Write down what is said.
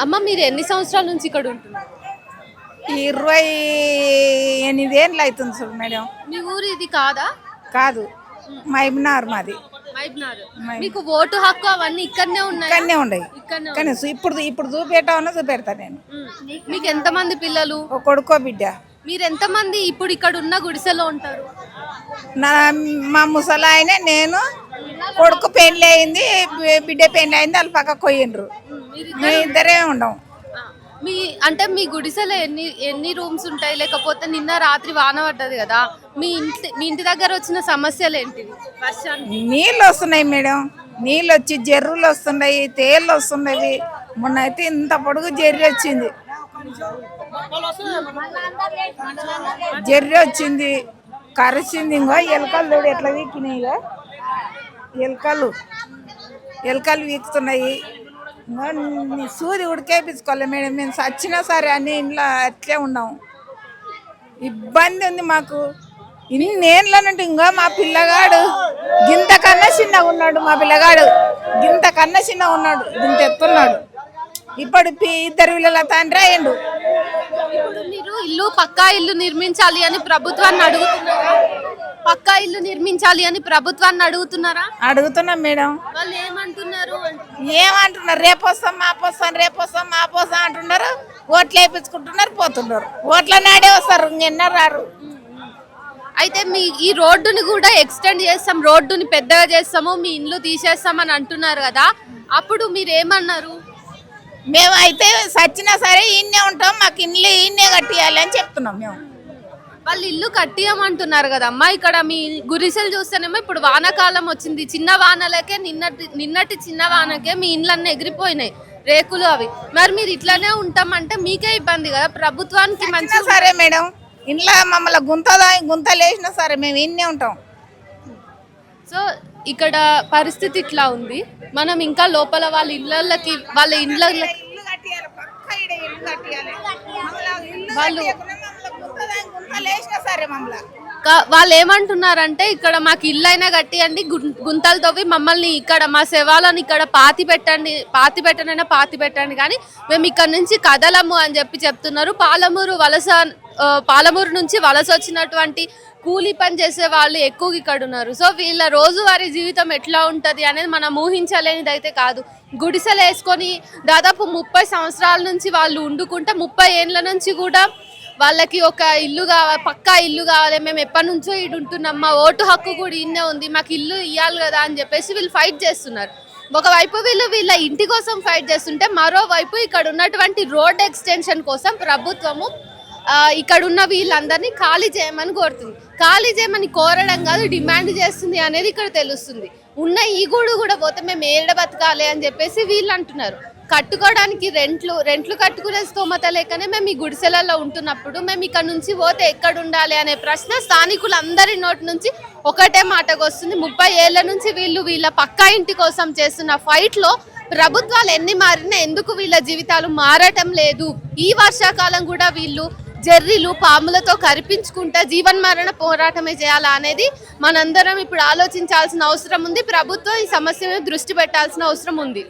అమ్మ మీరు ఎన్ని సంవత్సరాల నుంచి ఇక్కడ ఉంటున్నారు? 28 ఏళ్ళు అవుతుంది చూడు మేడం. మీ ఊరు ఇది కాదా? కాదు, మైబ్నార్ మాది. మైబ్నార్. మీకు ఓటు హక్కు అవన్నీ ఇక్కడనే ఉన్నాయి? ఇక్కడనే ఉండయి. కానీ ఇప్పుడు చూపెట్టామన్నా చూపెడతా నేను. మీకు ఎంతమంది పిల్లలు? ఒక కొడుకో బిడ్డ. మీరు ఎంతమంది ఇప్పుడు ఇక్కడ ఉన్న గుడిసెలో ఉంటారు? మా ముసలాయన, నేను, కొడుకు పెళ్లి అయింది, బిడ్డ పెళ్లి అయింది, వాళ్ళు పక్కకు పోయిండ్రు. మేము ఇద్దరే ఉండము. మీ గుడిసెలో ఎన్ని రూమ్స్ ఉంటాయి? లేకపోతే నిన్న రాత్రి వాన పడ్డది కదా, మీ ఇంటి దగ్గర వచ్చిన సమస్యలు ఏంటివి? వర్షానికి నీళ్ళు వస్తున్నాయి మేడం. నీళ్ళు వచ్చి జర్రులు వస్తున్నాయి, తేళ్ళు వస్తున్నాయి. మొన్న అయితే ఇంత పొడుగు జర్రి వచ్చింది, కరిచింది. ఇంకో ఎలకలు చూడు ఎట్లా వీకినాయిగా, ఎలకలు వీకుతున్నాయి. సూది ఉడికేపించుకోవాలి మేడం. మేము చచ్చినా సరే అని ఇంట్లో అట్లే ఉన్నాము. ఇబ్బంది ఉంది మాకు. ఇన్నేళ్ళ నుండి ఇంకో మా పిల్లగాడు గింతకన్నా చిన్నగా ఉన్నాడు. గింత ఎత్తున్నాడు. ఇప్పుడు ఇద్దరు పిల్లల తండ్రి అయ్యిండు. మీరు పక్కా ఇల్లు నిర్మించాలి అని ప్రభుత్వాన్ని అడుగుతున్నారా? పక్కా ఇల్లు నిర్మించాలి అని ప్రభుత్వాన్ని అడుగుతున్నాం మేడం. వాళ్ళు ఏమంటున్నారు? రేపొస్తాం మాపోస్తాం అంటున్నారు. ఓట్లు వేయించుకుంటున్నారు, పోతున్నారు. ఓట్ల నాడే వస్తారు, నిన్న రారు. అయితే ఈ రోడ్డుని కూడా ఎక్స్టెండ్ చేస్తాం, రోడ్డుని పెద్దగా చేస్తాము, మీ ఇల్లు తీసేస్తామని అంటున్నారు కదా, అప్పుడు మీరు ఏమన్నారు? మేము అయితే సచ్చినా సరే ఈయనే ఉంటాం, మాకు ఇల్లు ఈయనే కట్టియాలి అని చెప్తున్నాం మేము. వాళ్ళు ఇల్లు కట్టియమంటున్నారు కదమ్మా. ఇక్కడ మీ గుడిసెలు చూస్తేనేమో ఇప్పుడు వానాకాలం వచ్చింది, చిన్న వానలకే నిన్నటి చిన్న వానకే మీ ఇండ్లన్నీ ఎగిరిపోయినాయి, రేకులు అవి. మరి మీరు ఇట్లానే ఉంటామంటే మీకే ఇబ్బంది కదా. ప్రభుత్వానికి మంచిగా సరే మేడం, ఇంట్లో మమ్మల్ని గుంతలు వేసినా సరే మేము ఇన్నే ఉంటాం. సో ఇక్కడ పరిస్థితి ఇట్లా ఉంది. మనం ఇంకా లోపల వాళ్ళ ఇళ్ళకి వాళ్ళు ఏమంటున్నారంటే, ఇక్కడ మాకు ఇల్లు అయినా కట్టియండి, గుంతలు తవ్వి మమ్మల్ని ఇక్కడ మా శవాలను ఇక్కడ పాతి పెట్టండి కానీ మేము ఇక్కడ నుంచి కదలము అని చెప్తున్నారు. పాలమూరు నుంచి వలస వచ్చినటువంటి కూలీ పని చేసే వాళ్ళు ఎక్కువ ఇక్కడ ఉన్నారు. సో వీళ్ళ రోజువారీ జీవితం ఎట్లా ఉంటుంది అనేది మనం ఊహించలేనిది అయితే కాదు. గుడిసెలు వేసుకొని దాదాపు 30 సంవత్సరాల నుంచి వాళ్ళు వండుకుంటే 30 ఏళ్ళ నుంచి కూడా వాళ్ళకి ఒక ఇల్లు కావాలి, పక్కా ఇల్లు కావాలి, మేము ఎప్పటి నుంచో ఇటు ఉంటున్నాం, మా ఓటు హక్కు కూడా ఇన్నే ఉంది, మాకు ఇల్లు ఇవ్వాలి కదా అని చెప్పేసి వీళ్ళు ఫైట్ చేస్తున్నారు. ఒకవైపు వీళ్ళ ఇంటి కోసం ఫైట్ చేస్తుంటే, మరోవైపు ఇక్కడ ఉన్నటువంటి రోడ్ ఎక్స్టెన్షన్ కోసం ప్రభుత్వము ఇక్కడ ఉన్న వీళ్ళందరినీ ఖాళీ చేయమని కోరుతుంది. ఖాళీ చేయమని కోరడం కాదు, డిమాండ్ చేస్తుంది అనేది ఇక్కడ తెలుస్తుంది. ఉన్న ఈ గూడు కూడా పోతే మేము ఏడ బతకాలి అని చెప్పేసి వీళ్ళు అంటున్నారు. కట్టుకోవడానికి రెంట్లు కట్టుకునే స్తోమత లేకనే మేము ఈ గుడిసెలలో ఉంటున్నప్పుడు మేము ఇక్కడ నుంచి పోతే ఎక్కడ ఉండాలి అనే ప్రశ్న స్థానికులందరి నోటి నుంచి ఒకటే మాటకు వస్తుంది. 30 ఏళ్ల నుంచి వీళ్ళ పక్కా ఇంటి కోసం చేస్తున్న ఫైట్లో ప్రభుత్వాలు ఎన్ని మారినా ఎందుకు వీళ్ళ జీవితాలు మారటం లేదు? ఈ వర్షాకాలం కూడా వీళ్ళు జర్రీలు పాములతో కరిపించుకుంటా జీవన్మరణ పోరాటమే చేయాలా అనేది మనందరం ఇప్పుడు ఆలోచించాల్సిన అవసరం ఉంది. ప్రభుత్వం ఈ సమస్య మీద దృష్టి పెట్టాల్సిన అవసరం ఉంది.